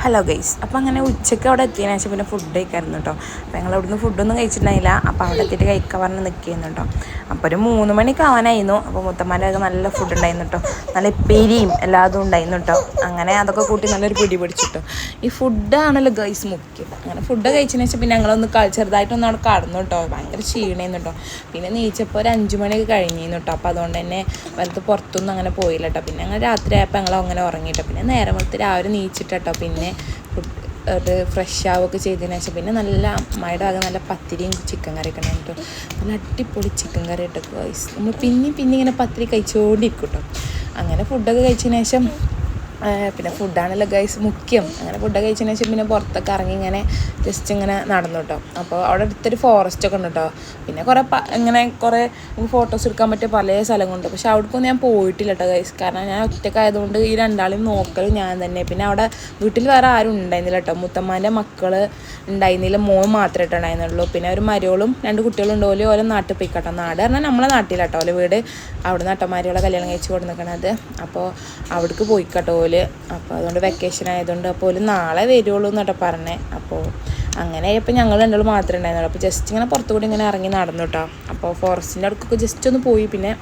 Hello guys. അപ്പോൾ അങ്ങനെ ഉച്ചയ്ക്ക് അവിടെ എത്തിയതിനു ശേഷം പിന്നെ ഫുഡ് കഴിക്കായിരുന്നു കേട്ടോ. അപ്പോൾ ഞങ്ങൾ അവിടുന്ന് ഫുഡൊന്നും കഴിച്ചിട്ടുണ്ടായില്ല. അപ്പോൾ അവിടെ എത്തിയിട്ട് കഴിക്കാൻ പറഞ്ഞ് നിൽക്കുന്നു കേട്ടോ. അപ്പോൾ ഒരു 3 മണിക്ക് ആവാനായിരുന്നു. അപ്പോൾ മുത്തമ്മൻ്റെ നല്ല ഫുഡ് ഉണ്ടായിരുന്നു കേട്ടോ. നല്ല പെരിയും എല്ലാതും ഉണ്ടായിരുന്നു കേട്ടോ. അങ്ങനെ അതൊക്കെ കൂട്ടി നല്ലൊരു പിടി പിടിച്ചിട്ടോ. ഈ ഫുഡാണല്ലോ ഗൈസ് മുഖ്യം. അങ്ങനെ ഫുഡ് കഴിച്ചതിന് ശേഷം പിന്നെ ഞങ്ങളൊന്ന് ചെറുതായിട്ടൊന്ന് അവിടെ കടന്നു കേട്ടോ. ഭയങ്കര ക്ഷീണമായിരുന്നു കേട്ടോ. പിന്നെ നീച്ചപ്പോൾ ഒരു 5 മണിയൊക്കെ കഴിഞ്ഞിരുന്നു കേട്ടോ. അപ്പോൾ അതുകൊണ്ട് തന്നെ വലുത് പുറത്തൊന്നും അങ്ങനെ പോയില്ല കേട്ടോ. പിന്നെ ഞങ്ങൾ രാത്രി ആയപ്പോൾ ഞങ്ങൾ അങ്ങനെ ഉറങ്ങിയിട്ടോ. പിന്നെ നേരം വെളുത്ത് രാവിലെ നീച്ചിട്ട് കേട്ടോ. പിന്നെ അത് ഫ്രഷ് ആവുകയൊക്കെ ചെയ്തതിന് ശേഷം പിന്നെ നല്ല അമ്മയുടെ ആകെ നല്ല പത്തിരിയും ചിക്കൻ കറിയൊക്കെ ഉണ്ടായിട്ട് നല്ല അടിപൊളി ചിക്കൻ കറി ഇട്ടൊക്കെ വയസ്സ് നമ്മൾ പിന്നെ ഇങ്ങനെ പത്തിരി കഴിച്ചുകൊണ്ടിരിക്കും കേട്ടോ. അങ്ങനെ ഫുഡൊക്കെ കഴിച്ചതിന് ശേഷം പിന്നെ ഫുഡാണല്ലോ ഗൈസ് മുഖ്യം. അങ്ങനെ ഫുഡൊക്കെ കഴിച്ചതിന് ശേഷം പിന്നെ പുറത്തൊക്കെ ഇറങ്ങി ഇങ്ങനെ ജസ്റ്റ് ഇങ്ങനെ നടന്നു കേട്ടോ. അപ്പോൾ അവിടെ അടുത്തൊരു ഫോറസ്റ്റൊക്കെ ഉണ്ട് കേട്ടോ. പിന്നെ കുറേ ഫോട്ടോസ് എടുക്കാൻ പറ്റിയ പല സ്ഥലങ്ങളുണ്ട്. പക്ഷെ അവിടേക്കൊന്നും ഞാൻ പോയിട്ടില്ല കേട്ടോ ഗൈസ്. കാരണം ഞാൻ ഒറ്റക്കായതുകൊണ്ട് ഈ രണ്ടാളെയും നോക്കൽ ഞാൻ തന്നെ. പിന്നെ അവിടെ വീട്ടിൽ വേറെ ആരും ഉണ്ടായിരുന്നില്ല കേട്ടോ. മുത്തമ്മാൻ്റെ മക്കൾ ഉണ്ടായിരുന്നില്ല, മോൻ മാത്രമേ ഉണ്ടായിരുന്നുള്ളൂ. പിന്നെ ഒരു മരോളും 2 കുട്ടികളും ഉണ്ട്. ഓരോ നാട്ടിൽ പോയി കേട്ടോ. നാട് പറഞ്ഞാൽ നമ്മളെ നാട്ടിലാട്ടോ. ഓലെ വീട് അവിടെ നട്ടന്മാരുകളെ കല്യാണം കഴിച്ച് കൊടുക്കുന്നത്. അപ്പോൾ അവിടേക്ക് പോയി കേട്ടോ ഓല്. അപ്പോൾ അതുകൊണ്ട് വെക്കേഷൻ ആയതുകൊണ്ട് അപ്പോൾ ഓല് നാളെ വരുള്ളൂ എന്നിട്ട് പറഞ്ഞേ. അപ്പോൾ അങ്ങനെ ആയപ്പോൾ ഞങ്ങൾ രണ്ടാളും മാത്രമേ ഉണ്ടായിരുന്നുള്ളൂ. അപ്പോൾ ജസ്റ്റ് ഇങ്ങനെ പുറത്തുകൂടി ഇങ്ങനെ ഇറങ്ങി നടന്നു കേട്ടോ. അപ്പോൾ ഫോറസ്റ്റിൻ്റെ അടുക്കൊക്കെ ജസ്റ്റ് ഒന്ന് പോയി. പിന്നെ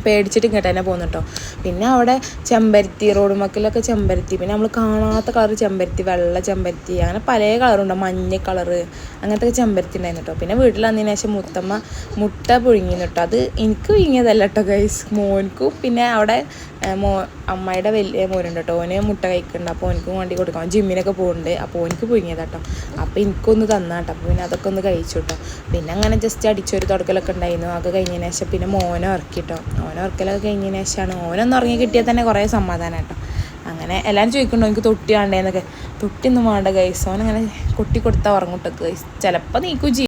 പേടിച്ചിട്ട് ഇങ്ങോട്ട് തന്നെ പോകുന്നു കേട്ടോ. പിന്നെ അവിടെ ചെമ്പരത്തി, റോഡ് മക്കിലൊക്കെ ചെമ്പരത്തി, പിന്നെ നമ്മൾ കാണാത്ത കളർ ചെമ്പരത്തി, വെള്ള ചെമ്പരത്തി, അങ്ങനെ പല കളറുണ്ടോ, മഞ്ഞ കളറ്, അങ്ങനത്തെ ഒക്കെ ചെമ്പരത്തി ഉണ്ടായിരുന്നു കേട്ടോ. പിന്നെ വീട്ടിൽ വന്നതിന് ശേഷം മുത്തമ്മ മുട്ട പുഴുങ്ങിന്നു കേട്ടോ. അത് എനിക്ക് പുഴുങ്ങിയതല്ല കേട്ടോ ഗൈസ്, മോനിക്കും. പിന്നെ അവിടെ അമ്മയുടെ വലിയ മോനുണ്ട് കേട്ടോ. ഓന് മുട്ട കഴിക്കുന്നുണ്ട്. അപ്പോൾ ഓനിക്കും വേണ്ടി കൊടുക്കാം. ജിമ്മിനൊക്കെ പോകുന്നുണ്ട്. അപ്പോൾ ഓനിക്ക് പുഴുങ്ങിയതാ കേട്ടോ. അപ്പോൾ എനിക്കൊന്ന് തന്നാട്ടോ. അപ്പോൾ പിന്നെ അതൊക്കെ ഒന്ന് കഴിച്ചു കേട്ടോ. പിന്നെ അങ്ങനെ ജസ്റ്റ് അടിച്ചൊരു തുടക്കലൊക്കെ ഉണ്ടായിരുന്നു. അതൊക്കെ കഴിഞ്ഞതിന് ശേഷം പിന്നെ മോനെ ഇറക്കി കേട്ടോ. ഓർക്കലൊക്കെ കഴിഞ്ഞതിന് ശേഷമാണ് ഓനൊന്ന് ഉറങ്ങി കിട്ടിയാൽ തന്നെ കുറേ സമാധാനം കേട്ടോ. അങ്ങനെ എല്ലാവരും ചോദിക്കണ്ടോ എനിക്ക് തൊട്ടി വേണ്ടേന്നൊക്കെ. തൊട്ടിയൊന്നും വേണ്ട ഗൈസ്. ഓനങ്ങനെ കൊട്ടി കൊടുത്താൽ ഉറങ്ങൂട്ടോ ഗൈസ്. ചിലപ്പോൾ നീക്കും ചെയ്യും.